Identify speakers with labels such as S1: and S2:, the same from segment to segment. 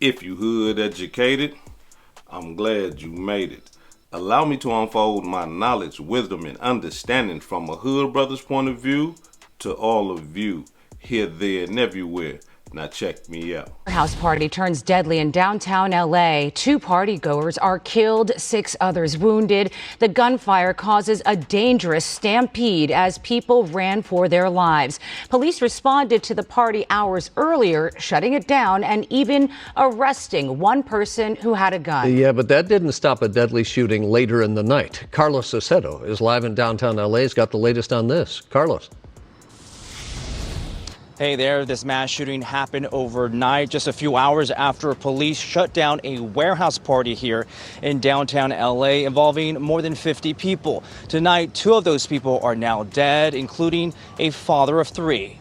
S1: If you hood educated, I'm glad you made it. Allow me to unfold my knowledge, wisdom, and understanding from a hood brother's point of view to all of you, here, there, and everywhere. Now check me out.
S2: House party turns deadly in downtown LA. 2 partygoers are killed, 6 others wounded. The gunfire causes a dangerous stampede as people ran for their lives. Police responded to the party hours earlier, shutting it down and even arresting one person who had a gun.
S3: Yeah, but that didn't stop a deadly shooting later in the night. Carlos Acedo is live in downtown LA. He's got the latest on this. Carlos.
S4: Hey there, this mass shooting happened overnight, just a few hours after police shut down a warehouse party here in downtown LA involving more than 50 people. Tonight, 2 of those people are now dead, including a father of 3.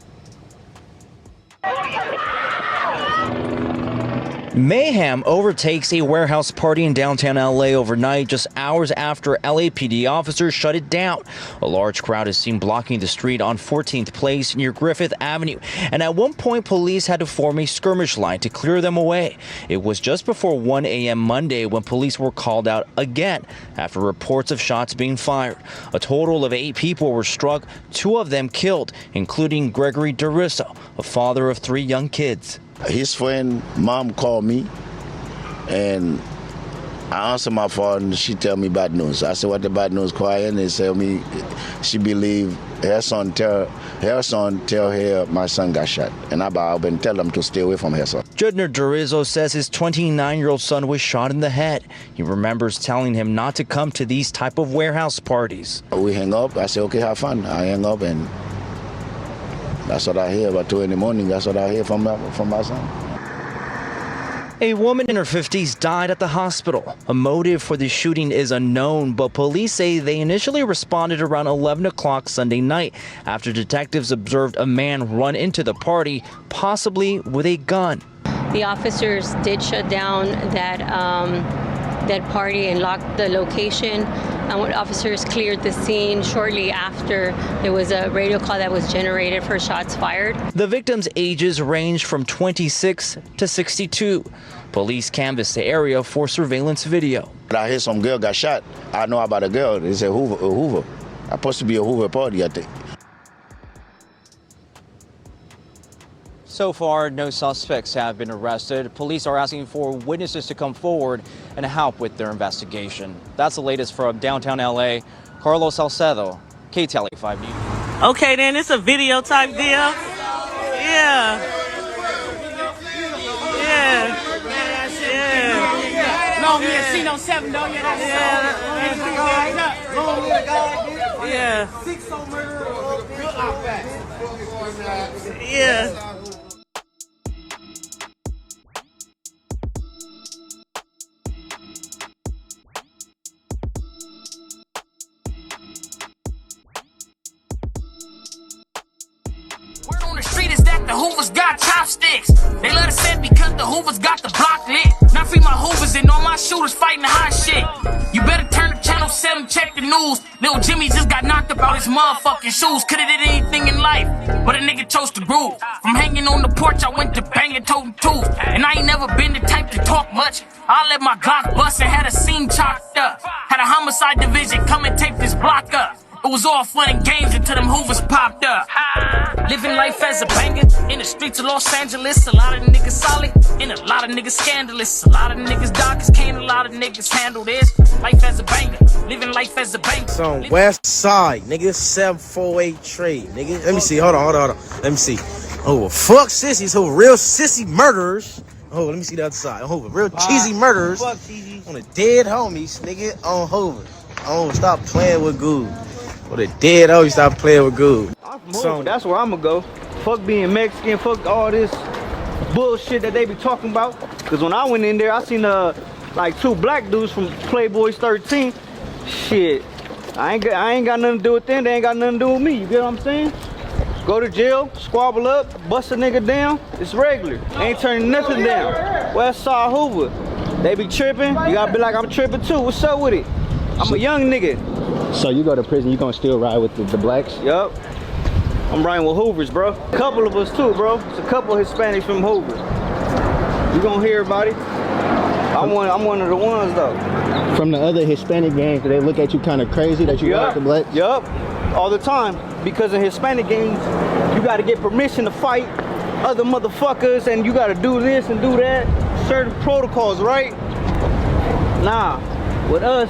S4: Mayhem overtakes a warehouse party in downtown LA overnight, just hours after LAPD officers shut it down. A large crowd is seen blocking the street on 14th Place near Griffith Avenue. And at one point, police had to form a skirmish line to clear them away. It was just before 1 a.m. Monday when police were called out again after reports of shots being fired. A total of 8 people were struck, 2 of them killed, including Gregory Durissa, a father of 3 young kids.
S5: His friend mom called me and I answered my phone and she tell me bad news. I said, what the bad news, crying? They tell me she believe her son tell her my son got shot. And I've been telling them to stay away from her son.
S4: Gregory Durissa says his 29-year-old son was shot in the head. He remembers telling him not to come to these type of warehouse parties.
S5: We hang up. I said, okay, have fun. I hang up and that's what I hear about 2 in the morning. That's what I hear from my son.
S4: A woman in her 50s died at the hospital. A motive for the shooting is unknown, but police say they initially responded around 11 o'clock Sunday night after detectives observed a man run into the party, possibly with a gun.
S6: The officers did shut down that party and locked the location. And when officers cleared the scene shortly after, there was a radio call that was generated for shots fired.
S4: The victims' ages ranged from 26 to 62. Police canvassed the area for surveillance video.
S5: I hear some girl got shot. I know about a girl. It's a Hoover. It's supposed to be a Hoover party, I think.
S4: So far, no suspects have been arrested. Police are asking for witnesses to come forward and help with their investigation. That's the latest from downtown LA. Carlos Salcedo, KTLA 5 News.
S7: Okay, then it's a video type deal. Yeah. Yeah. Yeah.
S8: No, we ain't seen no 7 though.
S7: Yeah.
S8: 6 on murder.
S7: Yeah.
S9: Word on the street is that the Hoovers got chopsticks. They let us in because the Hoovers got the block lit. Now free my Hoovers and all my shooters fighting the hot shit. You better turn to channel 7, check the news. Lil Jimmy just got knocked up out his motherfucking shoes. Coulda did anything in life, but a nigga chose to groove. From hanging on the porch, I went to banging toting tools. And I ain't never been the type to talk much. I let my Glock bust and had a scene chalked up. Had a homicide division come and tape this block up. It was all fun and games until them Hoovers popped up. Living life as a banger in the streets of Los Angeles. A lot of niggas solid and a lot of niggas scandalous. A lot of niggas dark as Kane, a lot of niggas handle this. Life as a banger, living life as a banger.
S10: It's on West Side, nigga, 748 Trey, nigga. Let me see, hold on. Let me see. Oh, fuck sissies, who real sissy murderers. Oh, let me see the other side. Oh, real cheesy murderers on the dead homies, nigga, on Hoovers. Oh, stop playing with good. For the dead homies, stop playing with good.
S11: So that's where I'ma go. Fuck being Mexican, fuck all this bullshit that they be talking about. Cause when I went in there, I seen like 2 black dudes from Playboys 13. Shit, I ain't got nothing to do with them. They ain't got nothing to do with me. You get what I'm saying? Go to jail, squabble up, bust a nigga down. It's regular. Ain't turning nothing down. West Side Hoover. They be tripping. You gotta be like, I'm tripping too. What's up with it? I'm a young nigga.
S12: So you go to prison, you gonna still ride with the blacks?
S11: Yup. I'm riding with Hoovers, bro. A couple of us too, bro. It's a couple of Hispanics from Hoovers. You gonna hear about it. I'm one of the ones though.
S12: From the other Hispanic gangs, do they look at you kind of crazy that you got the blacks?
S11: Yup, all the time. Because in Hispanic gangs, you got to get permission to fight other motherfuckers, and you got to do this and do that. Certain protocols, right? Nah, with us,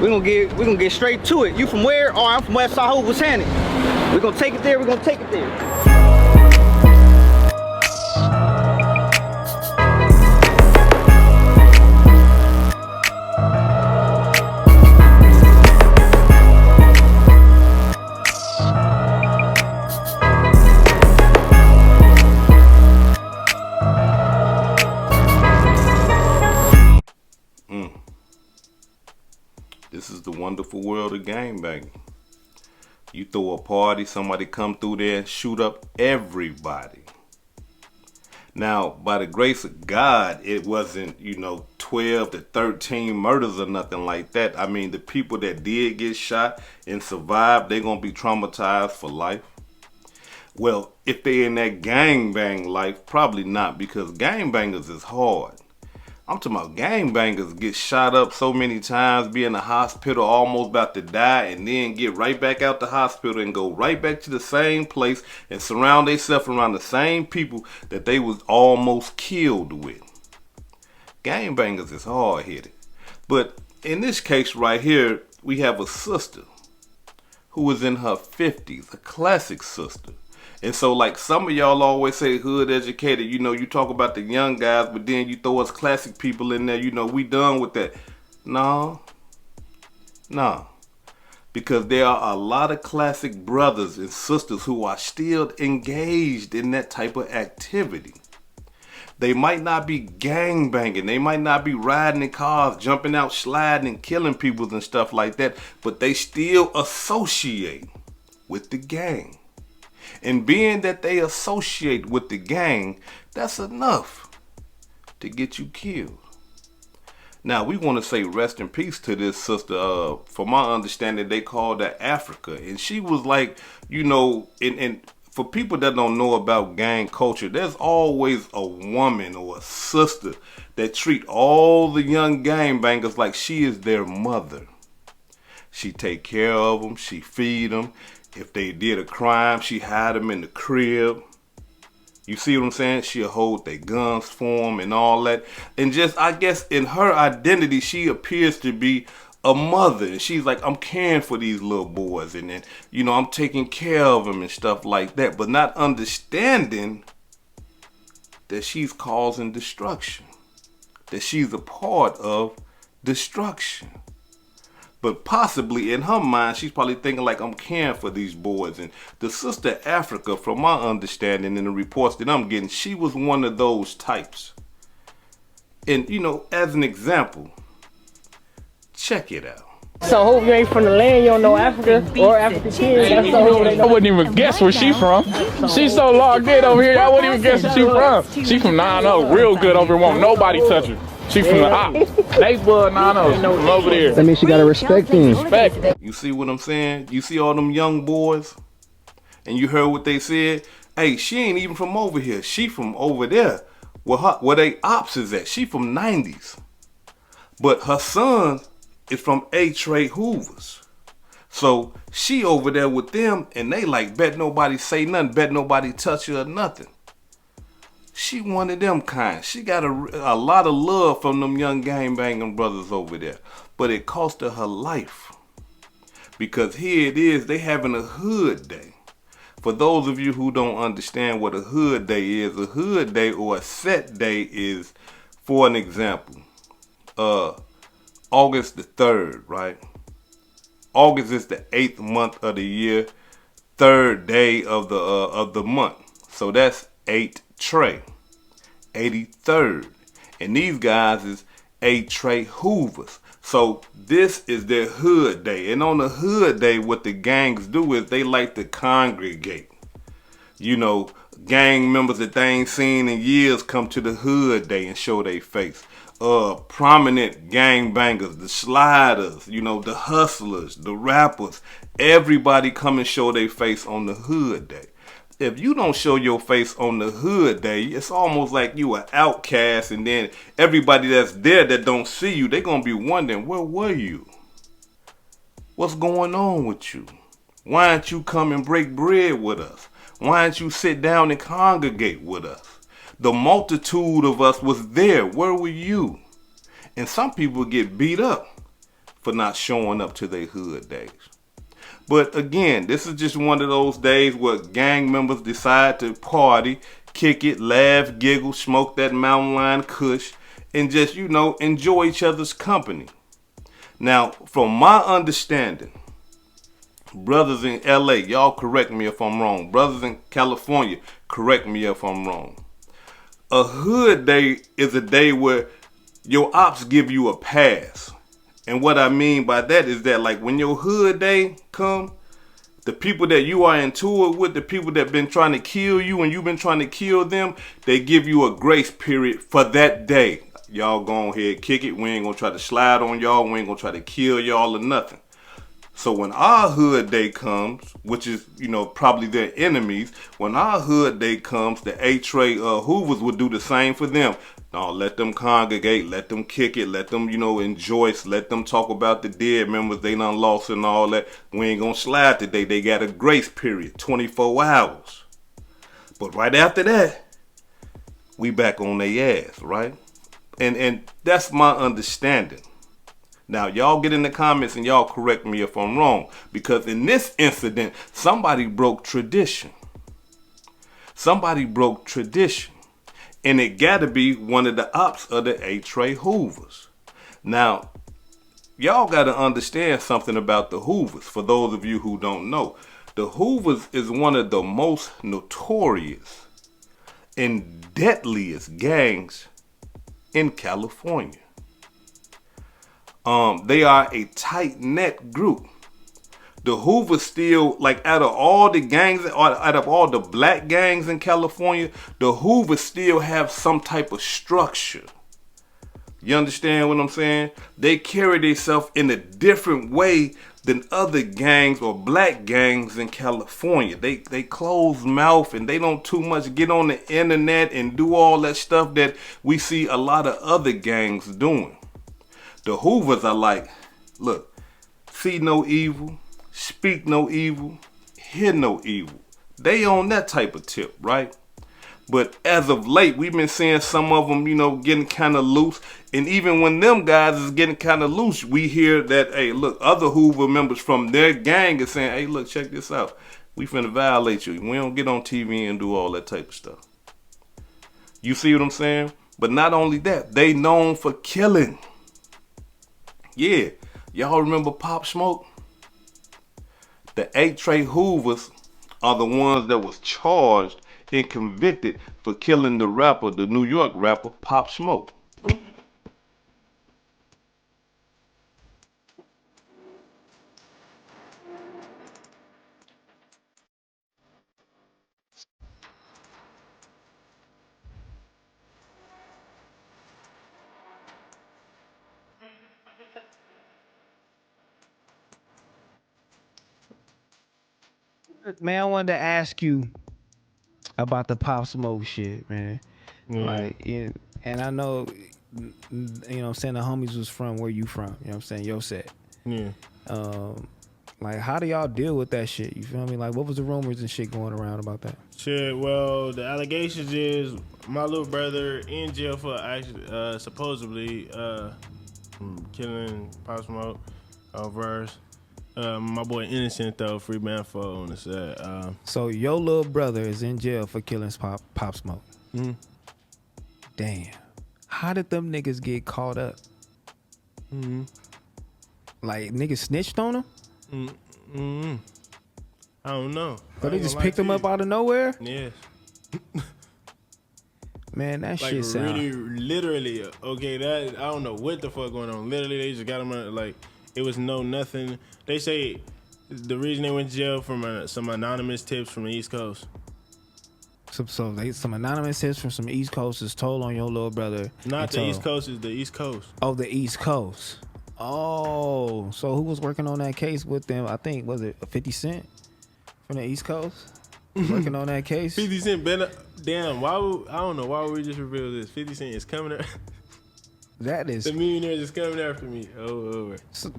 S11: we gonna get straight to it. You from where? Oh, I'm from West Side Hoovers. We're gonna take it there. We're gonna take it there.
S1: This is the wonderful world of gangbanging. You throw a party, somebody come through there and shoot up everybody. Now, by the grace of God, it wasn't, 12 to 13 murders or nothing like that. I mean, the people that did get shot and survived, they're going to be traumatized for life. Well, if they're in that gangbang life, probably not, because gangbangers is hard. I'm talking about gangbangers get shot up so many times, be in the hospital almost about to die, and then get right back out the hospital and go right back to the same place and surround themselves around the same people that they was almost killed with. Gangbangers is hard-headed. But in this case right here, we have a sister who was in her 50s, a classic sister. And so, like some of y'all always say, hood educated, you talk about the young guys, but then you throw us classic people in there, we done with that. No. Because there are a lot of classic brothers and sisters who are still engaged in that type of activity. They might not be gangbanging. They might not be riding in cars, jumping out, sliding, and killing people and stuff like that, but they still associate with the gang. And being that they associate with the gang, that's enough to get you killed. Now, we want to say rest in peace to this sister. From my understanding, they called her Africa. And she was like, and for people that don't know about gang culture, there's always a woman or a sister that treat all the young gangbangers like she is their mother. She take care of them. She feed them. If they did a crime, she hide them in the crib. You see what I'm saying? She'll hold their guns for them and all that. And just, I guess, in her identity, she appears to be a mother. And she's like, I'm caring for these little boys. And then, I'm taking care of them and stuff like that. But not understanding that she's causing destruction. That she's a part of destruction. But possibly in her mind, she's probably thinking like, I'm caring for these boys. And the sister Africa, from my understanding and the reports that I'm getting, she was one of those types. And, as an example, check it out.
S8: So hope you ain't from the land, you don't know Africa or African kids. That's so
S13: I wouldn't even guess where she's from. She's so logged in over here, I wouldn't even guess where she's from. She from 9-0, real good over here, won't nobody touch her. She from the op. They blood 9-0 from over there.
S12: That means she got to respect him.
S1: You see what I'm saying? You see all them young boys? And you heard what they said? Hey, she ain't even from over here. She from over there. Where they ops is at. She from 90s. But her son is from Trey Hoovers. So she over there with them, and they like, bet nobody say nothing, bet nobody touch her or nothing. She one of them kind. She got a lot of love from them young gangbanging brothers over there. But it cost her life. Because here it is, they having a hood day. For those of you who don't understand what a hood day is, a hood day or a set day is, for an example, August the 3rd, right? August is the 8th month of the year, 3rd day of the month. So that's 8 Trey, 83rd. And these guys is Trey Hoovers. So this is their hood day. And on the hood day, what the gangs do is they like to congregate. Gang members that they ain't seen in years come to the hood day and show their face. Prominent gang bangers, the sliders, the hustlers, the rappers, everybody come and show their face on the hood day. if you don't show your face on the hood day, it's almost like you an outcast, and then everybody that's there that don't see you, they gonna be wondering, where were you? What's going on with you? Why don't you come and break bread with us? Why don't you sit down and congregate with us? The multitude of us was there. Where were you? And some people get beat up for not showing up to their hood days. But again, this is just one of those days where gang members decide to party, kick it, laugh, giggle, smoke that Mountain Lion Kush, and just, enjoy each other's company. Now, from my understanding, brothers in LA, y'all correct me if I'm wrong. Brothers in California, correct me if I'm wrong. A hood day is a day where your ops give you a pass. And what I mean by that is that, like, when your hood day come, the people that you are in tour with, the people that been trying to kill you and you've been trying to kill them, they give you a grace period for that day. Y'all go ahead, kick it. We ain't gonna try to slide on y'all. We ain't gonna try to kill y'all or nothing. So when our hood day comes, which is, probably their enemies, when our hood day comes, the Trey Hoovers would do the same for them. No, let them congregate, let them kick it, let them, enjoy, let them talk about the dead members they done lost and all that. We ain't gonna slide today. They got a grace period, 24 hours. But right after that, we back on their ass, right? And that's my understanding. Now, y'all get in the comments and y'all correct me if I'm wrong. Because in this incident, somebody broke tradition. Somebody broke tradition. And it got to be one of the ops of the Trey Hoovers. Now, y'all got to understand something about the Hoovers. For those of you who don't know, the Hoovers is one of the most notorious and deadliest gangs in California. They are a tight-knit group. The Hoovers still, like, out of all the gangs, out of all the black gangs in California, the Hoovers still have some type of structure. You understand what I'm saying? They carry themselves in a different way than other gangs or black gangs in California. They close mouth and they don't too much get on the internet and do all that stuff that we see a lot of other gangs doing. The Hoovers are like, look, see no evil, speak no evil, hear no evil. They on that type of tip, right? But as of late, we've been seeing some of them, getting kind of loose. And even when them guys is getting kind of loose, we hear that, hey, look, other Hoover members from their gang are saying, hey, look, check this out. We finna violate you. We don't get on TV and do all that type of stuff. You see what I'm saying? But not only that, they known for killing. Yeah, y'all remember Pop Smoke? The Trey Hoovers are the ones that was charged and convicted for killing the rapper, the New York rapper, Pop Smoke.
S14: Man, I wanted to ask you about the Pop Smoke shit, man. Like, and I know, what I'm saying, the homies was from where you from, you know what I'm saying, your set.
S15: Yeah.
S14: Like, how do y'all deal with that shit? You feel me? Like, what was the rumors and shit going around about that?
S15: Shit, well, the allegations is my little brother in jail for actually, supposedly killing Pop Smoke, verse. My boy innocent though, free man for on the set.
S14: So your little brother is in jail for killing Pop Smoke.
S15: Mm-hmm.
S14: Damn. How did them niggas get caught up?
S15: Mm-hmm.
S14: Like, niggas snitched on him?
S15: Mm-hmm. I don't know.
S14: So they just picked him up out of nowhere?
S15: Yes.
S14: Man, that
S15: like,
S14: shit sound...
S15: really, literally, okay, that, I don't know what the fuck going on. Literally, they just got him, like, it was nothing. They say the reason they went to jail from some anonymous tips from the East Coast.
S14: Some anonymous tips from some East Coast is told on your little brother.
S15: Not the East Coast, is the East Coast.
S14: Oh, the East Coast. Oh, so who was working on that case with them? I think, was it 50 Cent from the East Coast? Working on that case.
S15: 50 Cent better. Damn, I don't know. Why would we just reveal this? 50 Cent is coming up.
S14: That is
S15: the millionaires is coming after me.
S14: So,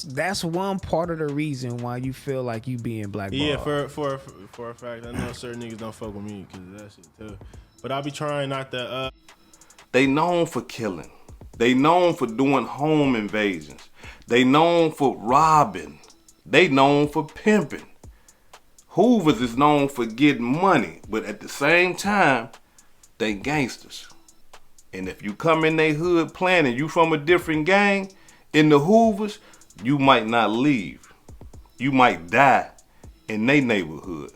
S14: that's one part of the reason why you feel like you being blackballed.
S15: Yeah, for a fact, I know certain niggas don't fuck with me because of that shit too. But I be trying not to.
S1: They known for killing. They known for doing home invasions. They known for robbing. They known for pimping. Hoovers is known for getting money, but at the same time, they gangsters. And if you come in they hood playing and you from a different gang, in the Hoovers, you might not leave. You might die in their neighborhood.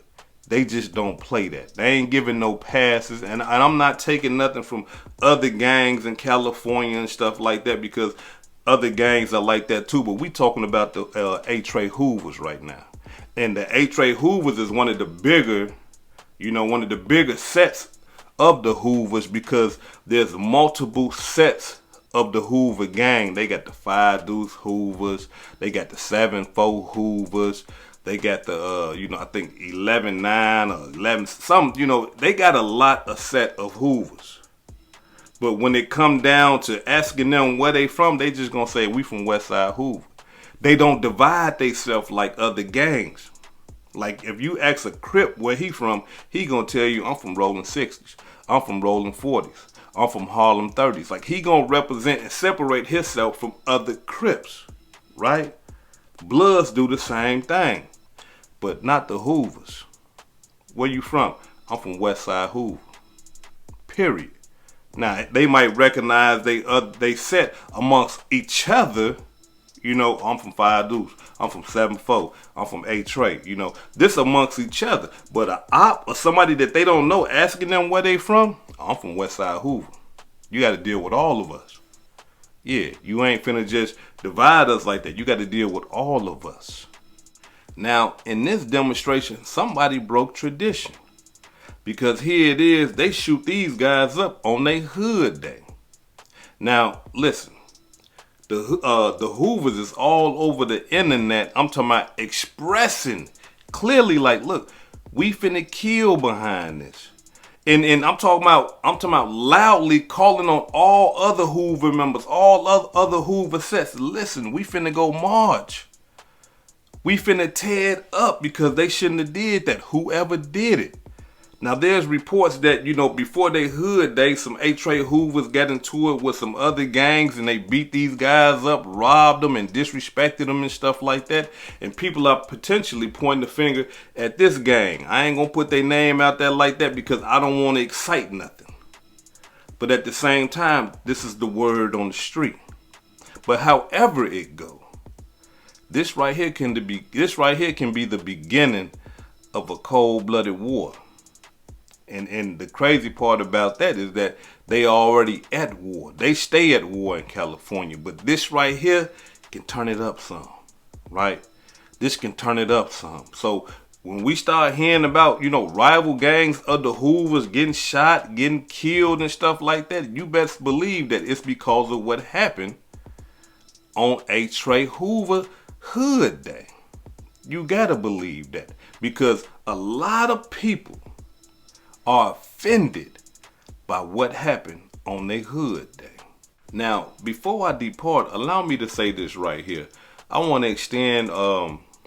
S1: They just don't play that. They ain't giving no passes. And I'm not taking nothing from other gangs in California and stuff like that, because other gangs are like that too. But we talking about the Trey Hoovers right now. And the Trey Hoovers is one of the bigger, one of the bigger sets of the Hoovers, because there's multiple sets of the Hoover gang. They got the 5 Deuce Hoovers. They got the 7-4 Hoovers. They got the, I think 11-9 or 11, some, they got a lot of set of Hoovers. But when it come down to asking them where they from, they just gonna say, we from Westside Hoover. They don't divide themselves like other gangs. Like if you ask a Crip where he from, he gonna tell you, I'm from Rolling 60s. I'm from Rolling 40s. I'm from Harlem 30s. Like he gonna represent and separate himself from other Crips, right? Bloods do the same thing, but not the Hoovers. Where you from? I'm from Westside Hoover. Period. Now they might recognize they set amongst each other. I'm from 5 Deuce. I'm from 7-4. I'm from Trey. This amongst each other. But a op or somebody that they don't know, asking them where they from, I'm from Westside Hoover. You got to deal with all of us. Yeah, you ain't finna just divide us like that. You got to deal with all of us. Now, in this demonstration, somebody broke tradition. Because here it is, they shoot these guys up on their hood day. Now, listen. The Hoovers is all over the internet. I'm talking about expressing clearly, like, look, we finna kill behind this. And I'm talking about loudly calling on all other Hoover members, all other Hoover sets. Listen, we finna go march. We finna tear it up because they shouldn't have did that. Whoever did it. Now there's reports that, before they hood day, some Trey Hoovers got into it with some other gangs and they beat these guys up, robbed them and disrespected them and stuff like that. And people are potentially pointing the finger at this gang. I ain't gonna put their name out there like that because I don't want to excite nothing. But at the same time, this is the word on the street. But however it go, this right here can be the beginning of a cold-blooded war. And the crazy part about that is that they already at war. They stay at war in California. But this right here can turn it up some, right? This can turn it up some. So when we start hearing about, rival gangs of the Hoovers getting shot, getting killed and stuff like that, you best believe that it's because of what happened on Trey Hoover Hood Day. You gotta believe that. Because a lot of people are offended by what happened on their hood day. Now, before I depart, allow me to say this right here. I want to extend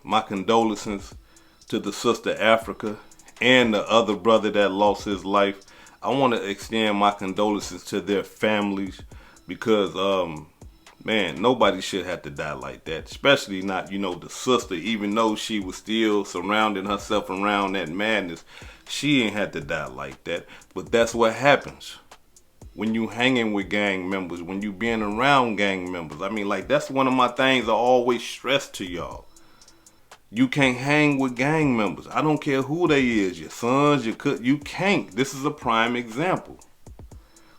S1: my condolences to the sister Africa and the other brother that lost his life. I want to extend my condolences to their families because, man, nobody should have to die like that. Especially not, the sister, even though she was still surrounding herself around that madness. She ain't had to die like that. But that's what happens when you hanging with gang members, when you being around gang members. I mean, like, that's one of my things I always stress to y'all. You can't hang with gang members. I don't care who they is, your sons, you can't. This is a prime example.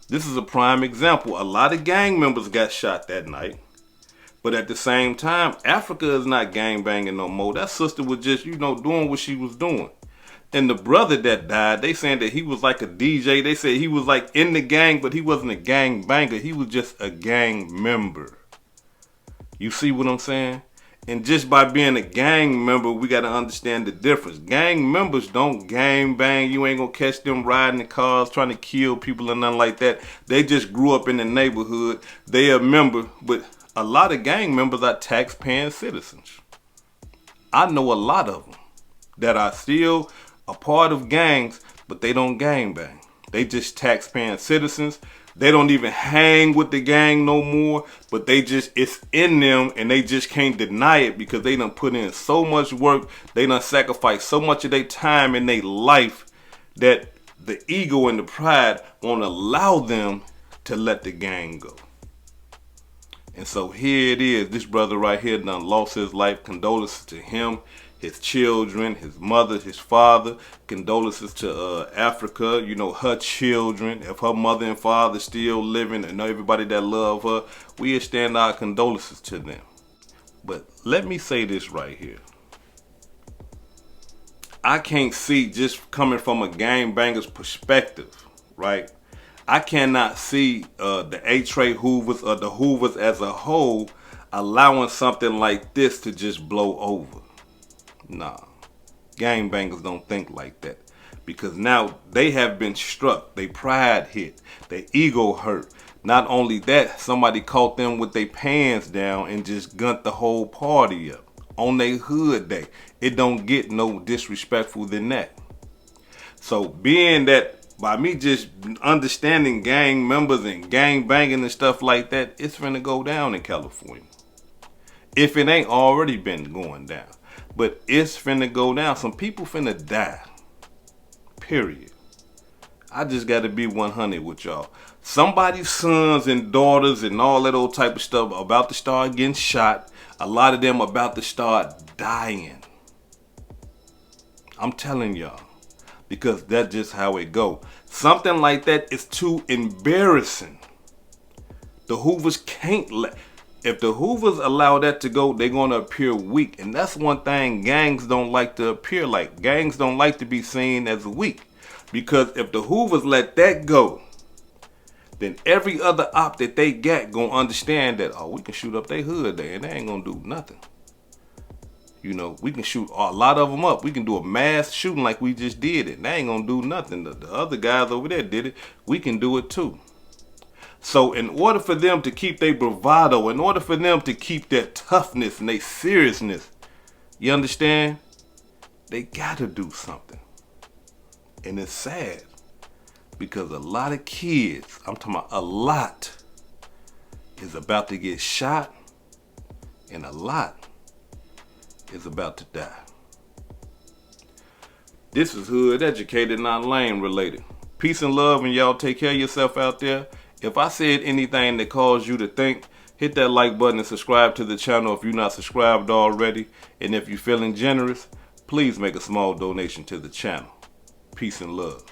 S1: This is a prime example. A lot of gang members got shot that night. But at the same time, Africa is not gangbanging no more. That sister was just, doing what she was doing. And the brother that died, they saying that he was like a DJ. They said he was like in the gang, but he wasn't a gang banger. He was just a gang member. You see what I'm saying? And just by being a gang member, we got to understand the difference. Gang members don't gang bang. You ain't going to catch them riding in cars trying to kill people or nothing like that. They just grew up in the neighborhood. They a member, but a lot of gang members are tax-paying citizens. I know a lot of them that are still a part of gangs, but they don't gang bang. They just tax-paying citizens. They don't even hang with the gang no more, but it's in them and they just can't deny it because they done put in so much work. They done sacrificed so much of their time in their life that the ego and the pride won't allow them to let the gang go. And so here it is. This brother right here done lost his life. Condolences to him, his children, his mother, his father. Condolences to Africa, you know, her children. If her mother and father still living and everybody that love her, we extend our condolences to them. But let me say this right here. I can't see, just coming from a gangbanger's perspective, right? I cannot see the Trey Hoovers or the Hoovers as a whole allowing something like this to just blow over. Nah, gangbangers don't think like that, because now they have been struck, their pride hit, their ego hurt. Not only that, somebody caught them with their pants down and just gunned the whole party up on their hood day. It don't get no disrespectful than that. So being that, by me just understanding gang members and gang banging and stuff like that, it's finna go down in California. If it ain't already been going down. But it's finna go down. Some people finna die. Period. I just gotta be 100 with y'all. Somebody's sons and daughters and all that old type of stuff about to start getting shot. A lot of them about to start dying. I'm telling y'all. Because that's just how it go. Something like that is too embarrassing. The Hoovers can't let... If the Hoovers allow that to go, they're going to appear weak. And that's one thing gangs don't like to appear like. Gangs don't like to be seen as weak. Because if the Hoovers let that go, then every other op that they got going to understand that, oh, we can shoot up their hood there and they ain't going to do nothing. You know, we can shoot a lot of them up. We can do a mass shooting like we just did it. They ain't going to do nothing. The other guys over there did it. We can do it too. So in order for them to keep their bravado, in order for them to keep their toughness and their seriousness, you understand? They got to do something. And it's sad because a lot of kids, I'm talking about a lot, is about to get shot and a lot is about to die. This is Hood Educated, not Lame Related. Peace and love, and y'all take care of yourself out there. If I said anything that caused you to think, hit that like button and subscribe to the channel if you're not subscribed already. And if you're feeling generous, please make a small donation to the channel. Peace and love.